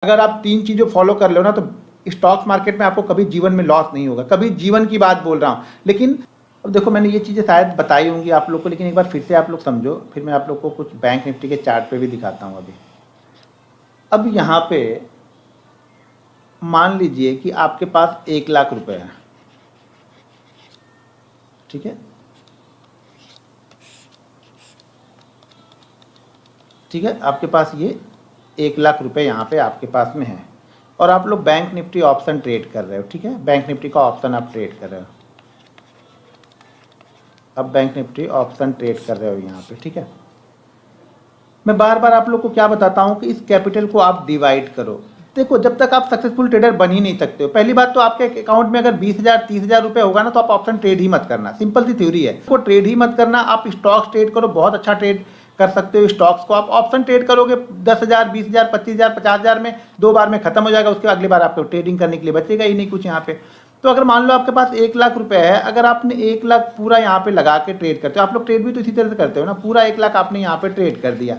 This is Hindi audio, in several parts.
अगर आप 3 चीज़ें फॉलो कर लो ना तो स्टॉक्स मार्केट में आपको कभी जीवन में लॉस नहीं होगा, कभी जीवन की बात बोल रहा हूँ। लेकिन अब देखो, मैंने ये चीज़ें शायद बताई होंगी आप लोग को, लेकिन एक बार फिर से आप लोग समझो, फिर मैं आप लोग को कुछ बैंक निफ्टी के चार्ट पे भी दिखाता हूँ अभी। अब यहाँ पे मान लीजिए कि आपके पास 1,00,000 रुपए है, ठीक है, ठीक है, आपके पास ये 1,00,000 रुपए यहाँ पे आपके पास में है और आप लोग बैंक निफ्टी ऑप्शन ट्रेड कर रहे हो, ठीक है, बैंक निफ्टी का ऑप्शन आप ट्रेड कर रहे हो। अब बैंक निफ्टी ऑप्शन ट्रेड कर रहे हो यहाँ पे, ठीक है। मैं बार बार आप लोग को क्या बताता हूँ कि इस कैपिटल को आप डिवाइड करो। देखो, जब तक आप सक्सेसफुल ट्रेडर बन ही नहीं सकते हो, पहली बात तो आपके अकाउंट में अगर 20,000 30,000 रुपए होगा ना तो आप ऑप्शन ट्रेड ही मत करना। सिंपल सी थ्योरी है, को ट्रेड ही मत करना। आप स्टॉक्स ट्रेड करो, बहुत अच्छा ट्रेड कर सकते हो स्टॉक्स को। आप ऑप्शन ट्रेड करोगे 10,000 20,000 25,000 50,000 में 2 बार में खत्म हो जाएगा, उसके अगली बार आपको ट्रेडिंग करने के लिए बचेगा ही नहीं कुछ यहाँ पे। तो अगर मान लो आपके पास 1,00,000 रुपए है, अगर आपने 1,00,000 पूरा यहाँ पे लगा के ट्रेड करते हो, आप लोग ट्रेड भी तो इसी तरह से करते हो ना, पूरा 1,00,000 आपने यहाँ पे ट्रेड कर दिया,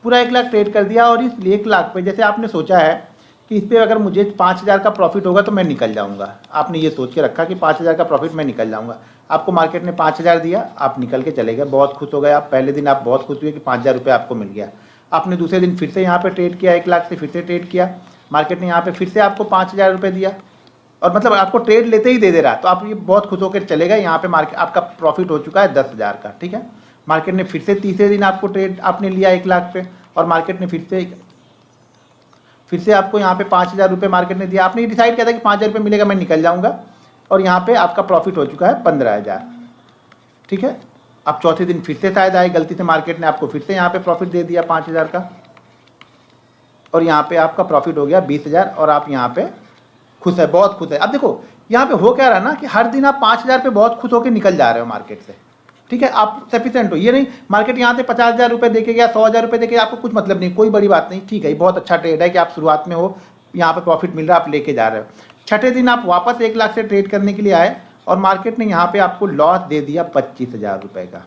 पूरा 1,00,000 ट्रेड कर दिया और इस 1,00,000 पे जैसे आपने सोचा है कि इस पर अगर मुझे 5,000 का प्रॉफिट होगा तो मैं निकल जाऊंगा, आपने ये सोच के रखा कि 5,000 का प्रॉफिट मैं निकल जाऊंगा। आपको मार्केट ने 5,000 दिया, आप निकल के चले गए, बहुत खुश हो गए आप। पहले दिन आप बहुत खुश हुए कि 5,000 रुपये आपको मिल गया। आपने दूसरे दिन फिर से यहाँ पे ट्रेड किया, 1,00,000 से फिर से ट्रेड किया, मार्केट ने यहाँ पे फिर से आपको 5,000 रुपये दिया और मतलब आपको ट्रेड लेते ही दे दे रहा, तो आप ये बहुत खुश होकर चले गए। यहाँ पे मार्केट आपका प्रॉफिट हो चुका है 10,000 का, ठीक है। मार्केट ने फिर से तीसरे दिन आपको ट्रेड आपने लिया 1,00,000 पे और मार्केट ने फिर से आपको यहाँ पे 5,000 रुपये मार्केट ने दिया। आपने डिसाइड किया था कि 5,000 रुपये मिलेगा, मैं निकल जाऊँगा और यहाँ पे आपका प्रॉफिट हो चुका है 15,000, ठीक है। अब चौथे दिन फिर से शायद आए, गलती से मार्केट ने आपको फिर से यहाँ पे प्रॉफिट दे दिया 5,000 का और यहाँ पे आपका प्रॉफिट हो गया 20,000 और आप यहाँ पे खुश है, बहुत खुश है। अब देखो यहाँ पे हो क्या रहा ना कि हर दिन आप 5,000 पे बहुत खुश होकर निकल जा रहे हो मार्केट से, ठीक है। आप सफिशिएंट हो, ये नहीं मार्केट यहाँ से 50,000 रुपये देके गया, 100,000 रुपये देके, आपको कुछ मतलब नहीं, कोई बड़ी बात नहीं, ठीक है, बहुत अच्छा ट्रेड है कि आप शुरुआत में हो, यहाँ पे प्रॉफिट मिल रहा है, आप लेके जा रहे हो। छठे दिन आप वापस 1,00,000 से ट्रेड करने के लिए आए और मार्केट ने यहाँ पे आपको लॉस दे दिया 25,000 रुपये का।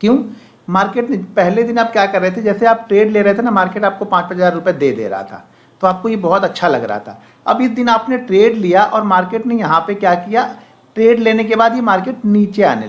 क्यों? मार्केट ने पहले दिन आप क्या कर रहे थे, जैसे आप ट्रेड ले रहे थे ना, मार्केट आपको 5,000 रुपये दे रहा था, तो आपको ये बहुत अच्छा लग रहा था। अब इस दिन आपने ट्रेड लिया और मार्केट ने यहाँ पे क्या किया, ट्रेड लेने के बाद ये मार्केट नीचे आने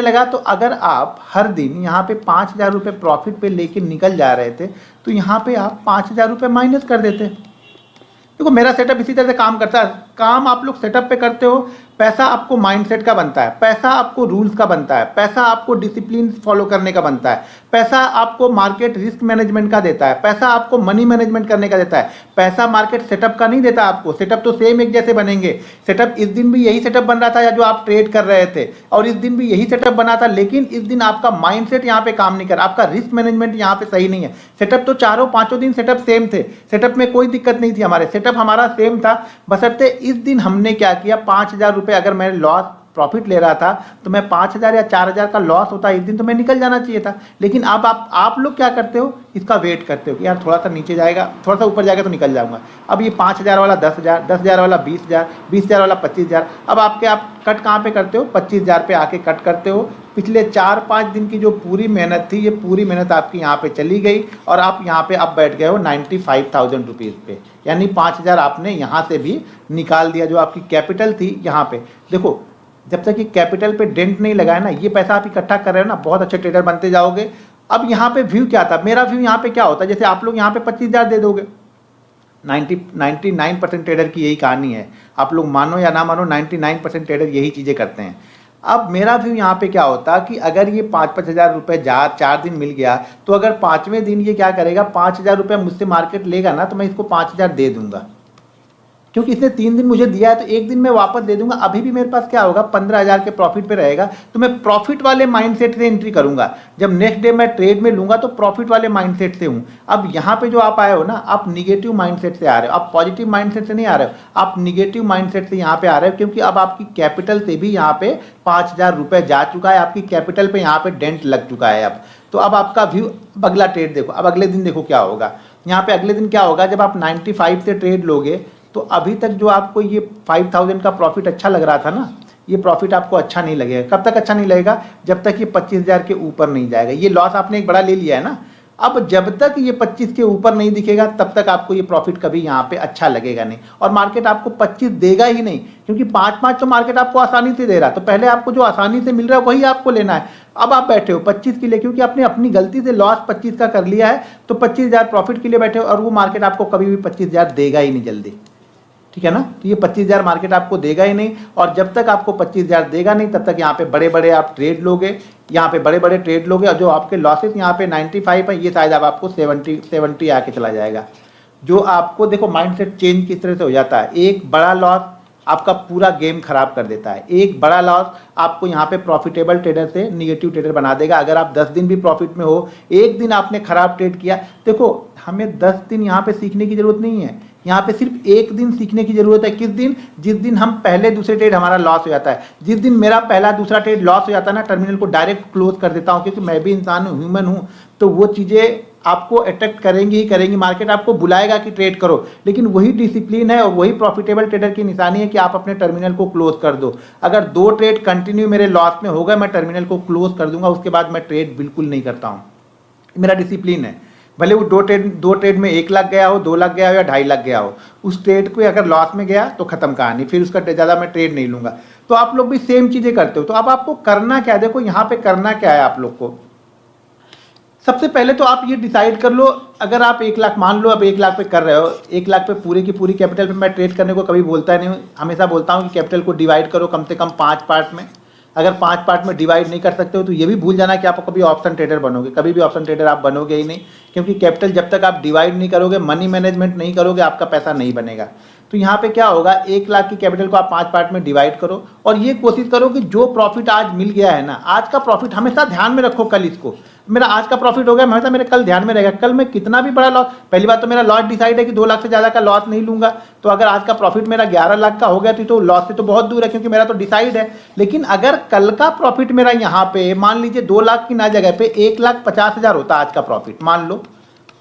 लगा, तो अगर आप हर दिन यहाँ पे 5,000 रुपये प्रॉफिट पे लेके निकल जा रहे थे तो यहाँ पे आप 5,000 रुपये माइनस कर देते। देखो, मेरा सेटअप इसी तरह से काम करता है। काम आप लोग सेटअप पे करते हो, पैसा आपको माइंडसेट का बनता है, पैसा आपको रूल्स का बनता है, पैसा आपको डिसिप्लिन फॉलो करने का बनता है, पैसा आपको मार्केट रिस्क मैनेजमेंट का देता है, पैसा आपको मनी मैनेजमेंट करने का देता है। पैसा मार्केट सेटअप का नहीं देता आपको। सेटअप तो सेम एक जैसे बनेंगे। सेटअप इस दिन भी यही सेटअप बन रहा था या जो आप ट्रेड कर रहे थे, और इस दिन भी यही सेटअप बना था, लेकिन इस दिन आपका माइंडसेट यहाँ पे काम नहीं कर, आपका रिस्क मैनेजमेंट यहाँ पे सही नहीं है। सेटअप तो चारों पांचों दिन सेटअप सेम थे, सेटअप में कोई दिक्कत नहीं थी, हमारे सेटअप हमारा सेम था, बशर्ते इस दिन हमने क्या किया, 5,000 रुपये अगर मैं लॉस प्रॉफिट ले रहा था तो मैं 5,000 या 4,000 का लॉस होता इस दिन तो मैं निकल जाना चाहिए था। लेकिन अब आप लोग क्या करते हो, इसका वेट करते हो कि यार थोड़ा सा नीचे जाएगा, थोड़ा सा ऊपर जाएगा तो निकल जाऊंगा। अब ये 5,000 वाला 10,000, 10,000 वाला 20,000, 20,000 वाला 25,000। अब आप कट कहाँ पे करते हो, 25,000 पे आके कट करते हो। पिछले 4-5 दिन की जो पूरी मेहनत थी, ये पूरी मेहनत आपकी यहाँ पे चली गई और आप यहाँ पे अब बैठ गए हो 95,000 रुपीज़ पे, यानी 5,000 आपने यहाँ से भी निकाल दिया जो आपकी कैपिटल थी यहाँ पे। देखो, जब तक ये कैपिटल पे डेंट नहीं लगाए ना, ये पैसा आप इकट्ठा कर रहे हो ना, बहुत अच्छे ट्रेडर बनते जाओगे। अब यहाँ पे व्यू क्या था, मेरा व्यू यहाँ पे क्या होता है, जैसे आप लोग यहाँ पे 25,000 दे दोगे, 99% ट्रेडर की यही कहानी है। आप लोग मानो या ना मानो, 99% ट्रेडर यही चीज़ें करते हैं। अब मेरा व्यू यहाँ पे क्या होता कि अगर ये 5,000 रुपये 4 दिन मिल गया तो अगर 5वें दिन ये क्या करेगा, 5,000 रुपये मुझसे मार्केट लेगा ना, तो मैं इसको 5,000 दे दूंगा, क्योंकि इसने 3 दिन मुझे दिया है तो एक दिन मैं वापस दे दूंगा। अभी भी मेरे पास क्या होगा, 15,000 के प्रॉफिट पे रहेगा, तो मैं प्रॉफिट वाले माइंडसेट से एंट्री करूंगा। जब नेक्स्ट डे मैं ट्रेड में लूंगा तो प्रॉफिट वाले माइंडसेट से हूं। अब यहाँ पे जो आप आए हो ना, आप निगेटिव माइंडसेट से आ रहे हो, आप पॉजिटिव माइंडसेट से नहीं आ रहे हो, आप निगेटिव माइंडसेट से यहाँ पे आ रहे हो, क्योंकि अब आपकी कैपिटल से भी यहाँ पे 5,000 रुपये जा चुका है, आपकी कैपिटल पे यहाँ पे डेंट लग चुका है। अब तो अब आपका व्यू, अगला ट्रेड देखो, अब अगले दिन देखो क्या होगा। यहाँ पे अगले दिन क्या होगा, जब आप 95 से ट्रेड लोगे तो अभी तक जो आपको ये 5,000 का प्रॉफिट अच्छा लग रहा था ना, ये प्रॉफिट आपको अच्छा नहीं लगेगा। कब तक अच्छा नहीं लगेगा, जब तक ये 25,000 के ऊपर नहीं जाएगा। ये लॉस आपने एक बड़ा ले लिया है ना, अब जब तक ये 25 के ऊपर नहीं दिखेगा तब तक आपको ये प्रॉफिट कभी यहाँ पे अच्छा लगेगा नहीं, और मार्केट आपको 25 देगा ही नहीं, क्योंकि 5 तो मार्केट आपको आसानी से दे रहा है। तो पहले आपको जो आसानी से मिल रहा है वही आपको लेना है। अब आप बैठे हो 25 के लिए, क्योंकि आपने अपनी गलती से लॉस 25 का कर लिया है, तो 25,000 प्रॉफिट के लिए बैठे हो, और वो मार्केट आपको कभी भी 25,000 देगा ही नहीं जल्दी, ठीक है ना। तो ये 25,000 मार्केट आपको देगा ही नहीं, और जब तक आपको 25,000 देगा नहीं तब तक यहाँ पे बड़े बड़े आप ट्रेड लोगे, यहाँ पे बड़े बड़े ट्रेड लोगे, और जो आपके लॉसेस यहाँ पे 95 है, ये शायद अब आपको 70 आके चला जाएगा। जो आपको देखो माइंडसेट चेंज किस तरह से हो जाता है, एक बड़ा लॉस आपका पूरा गेम खराब कर देता है। एक बड़ा लॉस आपको यहाँ पे प्रॉफिटेबल ट्रेडर से निगेटिव ट्रेडर बना देगा। अगर आप 10 दिन भी प्रॉफिट में हो, एक दिन आपने खराब ट्रेड किया, देखो हमें 10 दिन यहाँ पे सीखने की जरूरत नहीं है, यहाँ पे सिर्फ एक दिन सीखने की जरूरत है। किस दिन? जिस दिन हम पहले दूसरे ट्रेड हमारा लॉस हो जाता है। जिस दिन मेरा पहला दूसरा ट्रेड लॉस हो जाता है ना, टर्मिनल को डायरेक्ट क्लोज कर देता हूँ, क्योंकि मैं भी इंसान हूँ, ह्यूमन हूँ, तो वो चीज़ें आपको अट्रैक्ट करेंगी ही करेंगी। मार्केट आपको बुलाएगा कि ट्रेड करो, लेकिन वही डिसिप्लिन है और वही प्रॉफिटेबल ट्रेडर की निशानी है कि आप अपने टर्मिनल को क्लोज कर दो। अगर 2 ट्रेड कंटिन्यू मेरे लॉस में हो गए, मैं टर्मिनल को क्लोज कर दूंगा, उसके बाद मैं ट्रेड बिल्कुल नहीं करता हूँ। मेरा डिसिप्लिन है। भले वो 2 ट्रेड में 1 लाख गया हो, 2 लाख गया हो या 2.5 लाख गया हो, उस ट्रेड को अगर लॉस में गया तो खत्म कहानी, फिर उसका ज़्यादा मैं ट्रेड नहीं लूंगा। तो आप लोग भी सेम चीज़ें करते हो। तो अब आपको करना क्या है, देखो यहाँ पे करना क्या है आप लोग को। सबसे पहले तो आप ये डिसाइड कर लो, अगर आप 1 लाख मान लो, अब 1 लाख पे कर रहे हो, 1 लाख पे पूरी की पूरी कैपिटल पे मैं ट्रेड करने को कभी बोलता नहीं हूँ। हमेशा बोलता हूँ कि कैपिटल को डिवाइड करो कम से कम 5 पार्ट में। अगर 5 पार्ट में डिवाइड नहीं कर सकते हो तो ये भी भूल जाना कि आप कभी ऑप्शन ट्रेडर बनोगे। कभी भी ऑप्शन ट्रेडर आप बनोगे ही नहीं, क्योंकि कैपिटल जब तक आप डिवाइड नहीं करोगे, मनी मैनेजमेंट नहीं करोगे, आपका पैसा नहीं बनेगा। तो यहाँ पे क्या होगा, 1 लाख की कैपिटल को आप 5 पार्ट में डिवाइड करो, और ये कोशिश करो कि जो प्रॉफिट आज मिल गया है ना, आज का प्रॉफिट हमेशा ध्यान में रखो। कल इसको मेरा आज का प्रॉफिट हो गया, हमेशा मेरे कल ध्यान में रहेगा। कल मैं कितना भी बड़ा लॉस, पहली बात तो मेरा लॉस डिसाइड है कि 2 लाख से ज़्यादा का लॉस नहीं लूंगा। तो अगर आज का प्रॉफिट मेरा 11 लाख का हो गया तो लॉस से तो बहुत दूर है, क्योंकि मेरा तो डिसाइड है। लेकिन अगर कल का प्रॉफिट मेरा यहाँ पे मान लीजिए 2 लाख की ना जगह पे 1,50,000 होता आज का प्रॉफिट, मान लो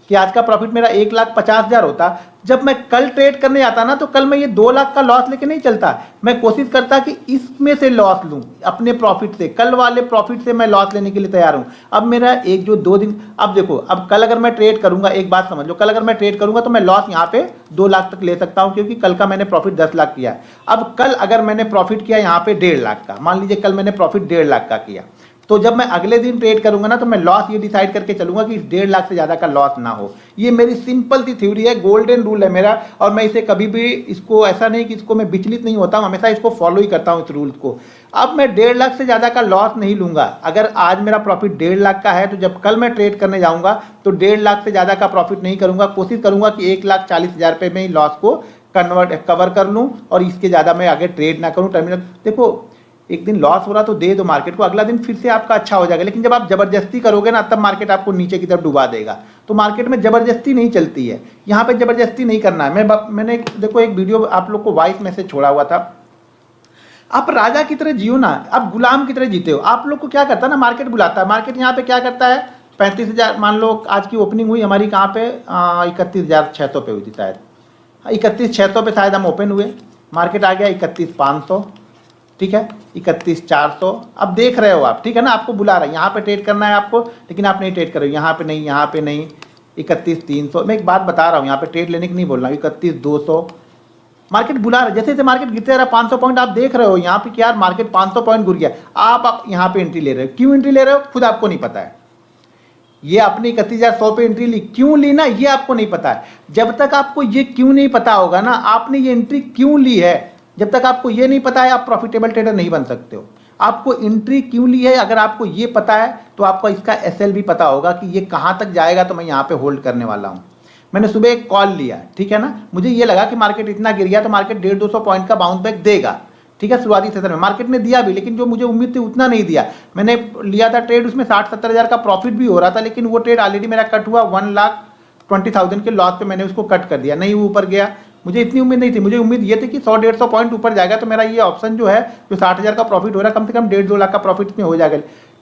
कि आज का प्रॉफिट मेरा 1,50,000 होता, जब मैं कल ट्रेड करने जाता ना, तो कल मैं ये 2 लाख का लॉस लेके नहीं चलता। मैं कोशिश करता कि इसमें से लॉस लूं, अपने प्रॉफिट से, कल वाले प्रॉफिट से मैं लॉस लेने के लिए तैयार हूं। अब मेरा एक जो 2 दिन, अब देखो, अब कल अगर मैं ट्रेड करूंगा, एक बात समझ लो, कल अगर मैं ट्रेड करूंगा तो मैं लॉस यहाँ पे 2 लाख तक ले सकता हूं, क्योंकि कल का मैंने प्रॉफिट 10 लाख किया है। अब कल अगर मैंने प्रॉफिट किया यहाँ पे 1.5 लाख का, मान लीजिए कल मैंने प्रॉफिट 1.5 लाख का किया, तो जब मैं अगले दिन ट्रेड करूंगा ना, तो मैं लॉस ये डिसाइड करके चलूंगा कि इस 1.5 लाख से ज्यादा का लॉस ना हो। ये मेरी सिंपल सी थ्योरी है, गोल्डन रूल है मेरा, और मैं इसे कभी भी, इसको ऐसा नहीं कि इसको मैं विचलित नहीं होता हूं, हमेशा इसको फॉलो ही करता हूं इस रूल को। अब मैं 1.5 लाख से ज्यादा का लॉस नहीं लूंगा। अगर आज मेरा प्रॉफिट 1.5 लाख का है, तो जब कल मैं ट्रेड करने जाऊंगा तो 1.5 लाख से ज्यादा का प्रॉफिट नहीं करूंगा। कोशिश करूंगा कि 1,40,000 रुपये में ही लॉस को कवर कर लूं, और इसके ज्यादा मैं आगे ट्रेड ना करूं। टर्मिनल देखो, एक दिन लॉस हो रहा तो दे दो मार्केट को, अगला दिन फिर से आपका अच्छा हो जाएगा। लेकिन जब आप जबरदस्ती करोगे ना, तब मार्केट आपको नीचे की तरफ डुबा देगा। तो मार्केट में जबरदस्ती नहीं चलती है, यहाँ पे जबरदस्ती नहीं करना है। मैंने देखो एक वीडियो आप लोग को वॉइस मैसेज छोड़ा हुआ था, आप राजा की तरह जियो ना, आप गुलाम की तरह जीते हो। आप लोग को क्या करता है ना, मार्केट बुलाता है, मार्केट यहाँ पे क्या करता है, 35,000 मान लो आज की ओपनिंग हुई हमारी, कहाँ पे 31,600 पे हुई थी शायद, 31,600 पे शायद हम ओपन हुए, मार्केट आ गया 31,500, ठीक है, 31,400। अब देख रहे हो आप, ठीक है ना, आपको बुला रहा है, यहाँ पे ट्रेड करना है आपको, लेकिन आप नहीं ट्रेड कर रहे हो, यहाँ पे नहीं, यहाँ पे नहीं, 31,300। मैं एक बात बता रहा हूँ, यहाँ पे ट्रेड लेने की नहीं बोल रहा हूँ, 31,200। मार्केट बुला रहा है, जैसे जैसे मार्केट गिरते रहा 500 पॉइंट, आप देख रहे हो यहाँ पे कि यार मार्केट 500 पॉइंट गिर गया, आप यहाँ पे एंट्री ले रहे हो। क्यों एंट्री ले रहे हो, खुद आपको नहीं पता है। ये अपनी 31,100 पे एंट्री ली, क्यों ली ना, ये आपको नहीं पता है। जब तक आपको ये क्यों नहीं पता होगा ना, आपने ये एंट्री क्यों ली है, जब तक आपको ये नहीं पता है, आप प्रॉफिटेबल ट्रेडर नहीं बन सकते हो। आपको एंट्री क्यों ली है, अगर आपको ये पता है तो आपको इसका एसएल भी पता होगा कि ये कहाँ तक जाएगा, तो मैं यहाँ पे होल्ड करने वाला हूँ। मैंने सुबह एक कॉल लिया, ठीक है ना, मुझे ये लगा कि मार्केट इतना गिर गया तो मार्केट 150-200 पॉइंट का बाउंस बैक देगा, ठीक है, शुरुआती सेशन में मार्केट ने दिया भी, लेकिन जो मुझे उम्मीद थी उतना नहीं दिया। मैंने लिया था ट्रेड, उसमें 60-70 हज़ार का प्रॉफिट भी हो रहा था, लेकिन वो ट्रेड ऑलरेडी मेरा कट हुआ 1,20,000 के लॉस पे, मैंने उसको कट कर दिया, नहीं वो ऊपर गया। मुझे इतनी उम्मीद नहीं थी, मुझे उम्मीद ये थी कि 100-150 पॉइंट ऊपर जाएगा, तो मेरा ये ऑप्शन जो है, जो 60,000 का प्रॉफिट हो रहा है, कम से कम 1.5-2 लाख का प्रॉफिट में हो जाएगा।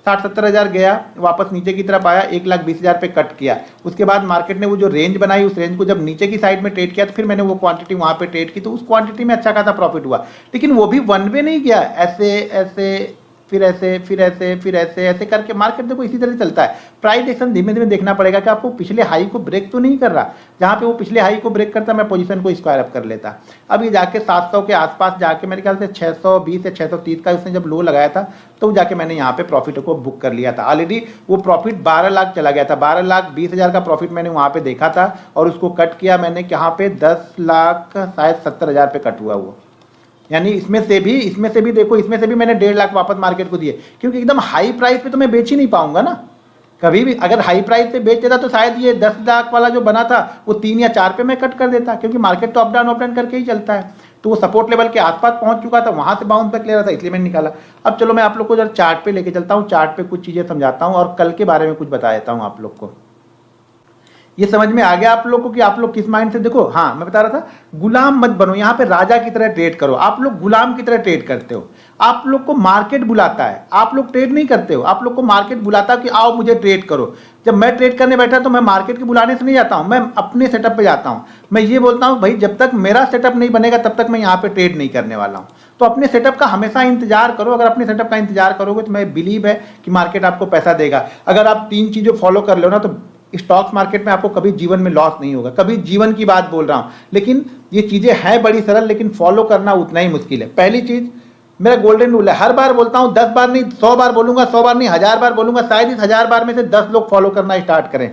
60-70 हज़ार गया, वापस नीचे की तरफ आया, 1,20,000 पे कट किया। उसके बाद मार्केट ने वो जो रेंज बनाई, उस रेंज को जब नीचे की साइड में ट्रेड किया, तो फिर मैंने वो क्वांटिटी वहाँ पे ट्रेड की, तो उस क्वांटिटी में अच्छा खासा प्रॉफिट हुआ। लेकिन वो भी वन वे नहीं गया, ऐसे ऐसे फिर ऐसे, फिर ऐसे, फिर ऐसे, ऐसे करके मार्केट देखो इसी तरह चलता है। प्राइस एक्शन धीमे धीमे देखना पड़ेगा कि आपको पिछले हाई को ब्रेक तो नहीं कर रहा। जहाँ पे वो पिछले हाई को ब्रेक करता मैं पोजीशन को स्क्वायर अप कर लेता। अब ये जाके 700 के आसपास जाके मेरे ख्याल से 620 या 630 का उसने जब लो लगाया था तो जाके मैंने यहाँ पे प्रॉफिट को बुक कर लिया था। ऑलरेडी वो प्रॉफिट 12 लाख चला गया था, 12,20,000 का प्रॉफिट मैंने वहाँ पे देखा था और उसको कट किया मैंने यहाँ पे 10,70,000 पे कट हुआ वो। यानी इसमें से भी देखो, इसमें से भी मैंने 1.5 लाख वापस मार्केट को दिए, क्योंकि एकदम हाई प्राइस पे तो मैं बेच ही नहीं पाऊंगा ना। कभी भी अगर हाई प्राइस पे बेच देता तो शायद ये 10 लाख वाला जो बना था वो 3 या 4 पे मैं कट कर देता, क्योंकि मार्केट तो अप डाउन करके ही चलता है। तो वो सपोर्ट लेवल के आसपास पहुंच चुका था, वहां से बाउंस बैक ले रहा था, इसलिए मैंने निकाला। अब चलो मैं आप लोग को जरा चार्ट पे लेके चलता हूँ, चार्ट पे कुछ चीजें समझाता हूँ और कल के बारे में कुछ बता देता हूँ आप लोग को। ये समझ में आ गया आप लोग को कि आप लोग किस माइंड से, देखो हाँ मैं बता रहा था, गुलाम मत बनो, यहाँ पे राजा की तरह ट्रेड करो। आप लोग गुलाम की तरह ट्रेड करते हो, आप लोग को मार्केट बुलाता है, आप लोग ट्रेड नहीं करते हो। आप लोग को मार्केट बुलाता है कि आओ मुझे ट्रेड करो। जब मैं ट्रेड करने बैठा तो मैं मार्केट के बुलाने से नहीं जाता हूँ, मैं अपने सेटअप पे जाता हूँ। मैं ये बोलता हूँ भाई जब तक मेरा सेटअप नहीं बनेगा तब तक मैं यहाँ पे ट्रेड नहीं करने वाला हूँ। तो अपने सेटअप का हमेशा इंतजार करो। अगर अपने सेटअप का इंतजार करोगे तो मैं बिलीव है कि मार्केट आपको पैसा देगा। अगर आप 3 चीज़ें फॉलो कर लो ना तो स्टॉक्स मार्केट में आपको कभी जीवन में लॉस नहीं होगा। कभी जीवन की बात बोल रहा हूं, लेकिन ये चीजें हैं बड़ी सरल, लेकिन फॉलो करना उतना ही मुश्किल है। पहली चीज मेरा गोल्डन रूल है, हर बार बोलता हूं, 10 बार नहीं 100 बार बोलूंगा, 100 बार नहीं 1000 बार बोलूंगा, शायद इस 1000 बार में से 10 लोग फॉलो करना स्टार्ट करें।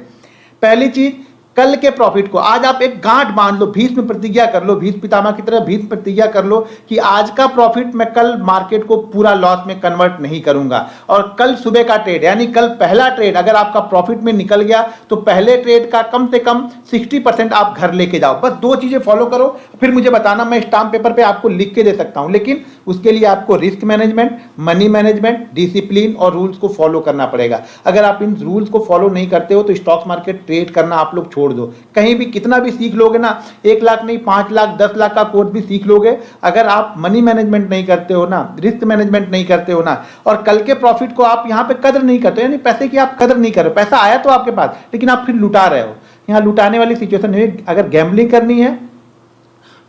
पहली चीज, कल के प्रॉफिट को आज आप एक गांठ बांध लो, भीष्म प्रतिज्ञा कर लो, भीष्म पितामह की तरह भीष्म प्रतिज्ञा कर लो कि आज का प्रॉफिट मैं कल मार्केट को पूरा लॉस में कन्वर्ट नहीं करूंगा। और कल सुबह का ट्रेड यानी कल पहला ट्रेड अगर आपका प्रॉफिट में निकल गया तो पहले ट्रेड का कम से कम 60% आप घर लेके जाओ। बस 2 चीजें फॉलो करो, फिर मुझे बताना, मैं स्टाम्प पेपर पे आपको लिख के दे सकता हूं, लेकिन उसके लिए आपको risk management, money management, discipline और रूल्स को फॉलो करना पड़ेगा। अगर आप इन रूल्स को फॉलो नहीं करते हो तो स्टॉक मार्केट ट्रेड करना आप लोग छोड़ दो। कहीं भी कितना भी सीख लोगे ना, 1 लाख नहीं 5 लाख 10 लाख का कोर्स भी सीख लोगे, अगर आप मनी मैनेजमेंट नहीं करते हो ना, रिस्क मैनेजमेंट नहीं करते हो ना, और कल के प्रॉफिट को आप यहाँ पे कदर नहीं करते हो, यानी पैसे की आप कदर नहीं कर रहे हो। पैसा आया तो आपके पास, लेकिन आप फिर लुटा रहे हो। यहाँ लुटाने वाली सिचुएशन है। अगर गैम्बलिंग करनी है,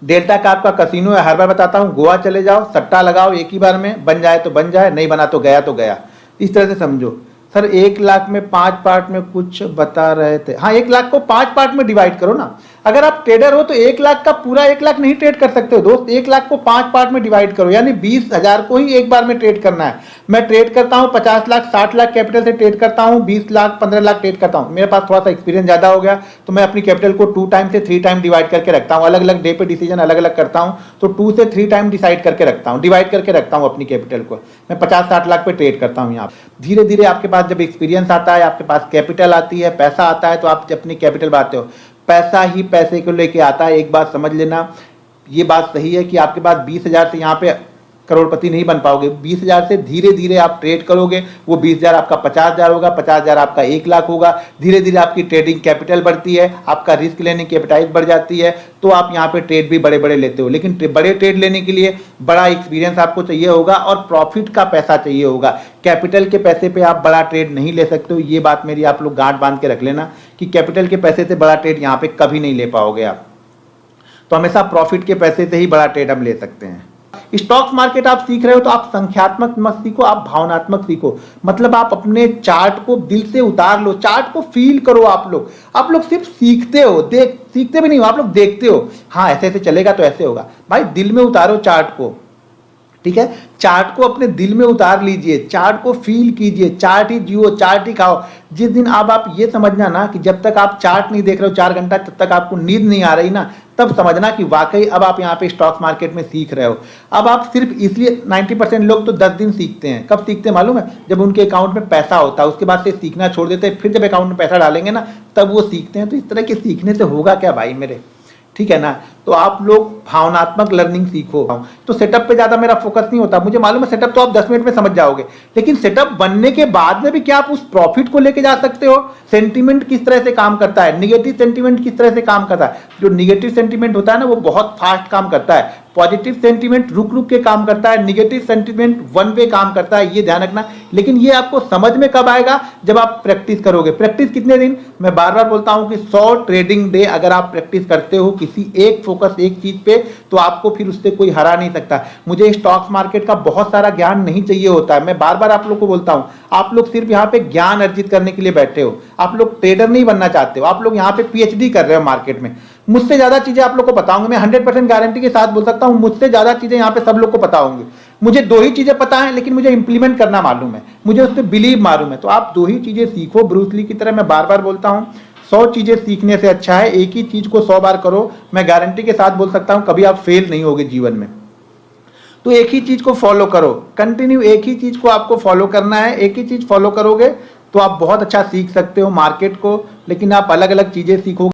डेल्टा का आपका कसिनो है, हर बार बताता हूं, गोवा चले जाओ, सट्टा लगाओ, एक ही बार में बन जाए तो बन जाए, नहीं बना तो गया। इस तरह से समझो। सर 1 लाख में 5 पार्ट में कुछ बता रहे थे। हाँ, 1 लाख को 5 पार्ट में डिवाइड करो ना। अगर आप ट्रेडर हो तो 1 लाख का पूरा 1 लाख नहीं ट्रेड कर सकते हो दोस्त। 1 लाख को 5 पार्ट में डिवाइड करो, यानी 20,000 को ही एक बार में ट्रेड करना है। मैं ट्रेड करता हूँ 50 लाख 60 लाख कैपिटल से ट्रेड करता हूँ, 20 लाख 15 लाख ट्रेड करता हूँ। मेरे पास थोड़ा सा एक्सपीरियंस ज्यादा हो गया तो मैं अपनी कैपिटल को 2 टाइम से 3 टाइम डिवाइड करके रखता हूँ। अलग अलग डे पे डिसीजन अलग अलग करता हूँ, तो 2 से 3 टाइम डिसाइड करके रखता हूँ, डिवाइड करके रखता हूँ अपनी कैपिटल को। मैं 50-60 लाख पे ट्रेड करता हूँ। यहाँ धीरे धीरे आपके पास जब एक्सपीरियंस आता है, आपके पास कैपिटल आती है, पैसा आता है, तो आप अपनी कैपिटल बढ़ाते हो। पैसा ही पैसे को लेके आता है। एक बात समझ लेना, ये बात सही है कि आपके पास 20,000 से यहाँ पे करोड़पति नहीं बन पाओगे। 20,000 से धीरे धीरे आप ट्रेड करोगे, वो 20,000 आपका 50,000 होगा, 50,000 आपका 1 लाख होगा। धीरे धीरे आपकी ट्रेडिंग कैपिटल बढ़ती है, आपका रिस्क लेने की एपेटाइट बढ़ जाती है, तो आप यहाँ पे ट्रेड भी बड़े बड़े लेते हो। लेकिन बड़े ट्रेड लेने के लिए बड़ा एक्सपीरियंस आपको चाहिए होगा और प्रॉफिट का पैसा चाहिए होगा। कैपिटल के पैसे पे आप बड़ा ट्रेड नहीं ले सकते हो। ये बात मेरी आप लोग गांठ बांध के रख लेना कि कैपिटल के पैसे से बड़ा ट्रेड यहाँ पे कभी नहीं ले पाओगे आप। तो हमेशा प्रॉफिट के पैसे से ही बड़ा ट्रेड हम ले सकते हैं। स्टॉक्स मार्केट आप सीख रहे हो तो आप संख्यात्मक मत सीखो, आप भावनात्मक सीखो। मतलब आप अपने चार्ट को दिल से उतार लो, चार्ट को फील करो। आप लोग सिर्फ सीखते हो, सीखते भी नहीं हो, आप लोग देखते हो। हाँ ऐसे ऐसे चलेगा तो ऐसे होगा, भाई दिल में उतारो चार्ट को, ठीक है। चार्ट को अपने दिल में उतार लीजिए, चार्ट को फील कीजिए, चार्ट ही जियो, चार्ट ही खाओ। जिस दिन अब आप ये समझना ना कि जब तक आप चार्ट नहीं देख रहे हो 4 घंटा, तब तक आपको नींद नहीं आ रही ना, तब समझना कि वाकई अब आप यहाँ पे स्टॉक मार्केट में सीख रहे हो। अब आप सिर्फ इसलिए 90% लोग तो 10 दिन सीखते हैं। कब सीखते हैं मालूम है? जब उनके अकाउंट में पैसा होता है, उसके बाद से सीखना छोड़ देते हैं। फिर जब अकाउंट में पैसा डालेंगे ना, तब वो सीखते हैं। तो इस तरह के सीखने से होगा क्या भाई मेरे, ठीक है ना। तो आप लोग भावनात्मक लर्निंग सीखो। तो सेटअप पे ज्यादा मेरा फोकस नहीं होता। मुझे मालूम है सेटअप तो आप 10 मिनट में समझ जाओगे, लेकिन सेटअप बनने के बाद में भी क्या आप उस प्रॉफिट को लेके जा सकते हो? सेंटीमेंट किस तरह से काम करता है, निगेटिव सेंटीमेंट किस तरह से काम करता है। जो निगेटिव सेंटीमेंट होता है ना, वो बहुत फास्ट काम करता है। पॉजिटिव सेंटीमेंट रुक रुक के काम करता है, निगेटिव सेंटीमेंट वन वे काम करता है, ये ध्यान रखना। लेकिन ये आपको समझ में कब आएगा? जब आप प्रैक्टिस करोगे। प्रैक्टिस कितने दिन? मैं बार बार बोलता हूं कि 100 ट्रेडिंग डे अगर आप प्रैक्टिस करते हो किसी एक फोकस एक चीज पे, तो आपको फिर उससे कोई हरा नहीं सकता। मुझे स्टॉक्स मार्केट का बहुत सारा ज्ञान नहीं चाहिए होता है। मैं बार बार आप लोग को बोलता हूं, आप लोग सिर्फ यहाँ पे ज्ञान अर्जित करने के लिए बैठे हो, आप लोग ट्रेडर नहीं बनना चाहते हो, आप लोग यहाँ पे पीएचडी कर रहे हो मार्केट में। मुझसे ज्यादा चीजें आप लोग को पता होंगी, मैं 100% गारंटी के साथ बोल सकता हूँ, मुझसे ज्यादा चीजें यहाँ पे सब लोग को पता होंगी। मुझे 2 ही चीजें पता है, लेकिन मुझे इंप्लीमेंट करना मालूम है, मुझे उस पर बिलीव मालूम है। तो आप 2 ही चीजें सीखो। ब्रूस ली की तरह मैं बार बार बोलता हूँ, 100 चीजें सीखने से अच्छा है एक ही चीज को 100 बार करो। मैं गारंटी के साथ बोल सकता हूं कभी आप फेल नहीं होगे जीवन में। तो एक ही चीज को फॉलो करो, कंटिन्यू एक ही चीज को आपको फॉलो करना है। एक ही चीज फॉलो करोगे तो आप बहुत अच्छा सीख सकते हो मार्केट को, लेकिन आप अलग अलग चीजें सीखोगे।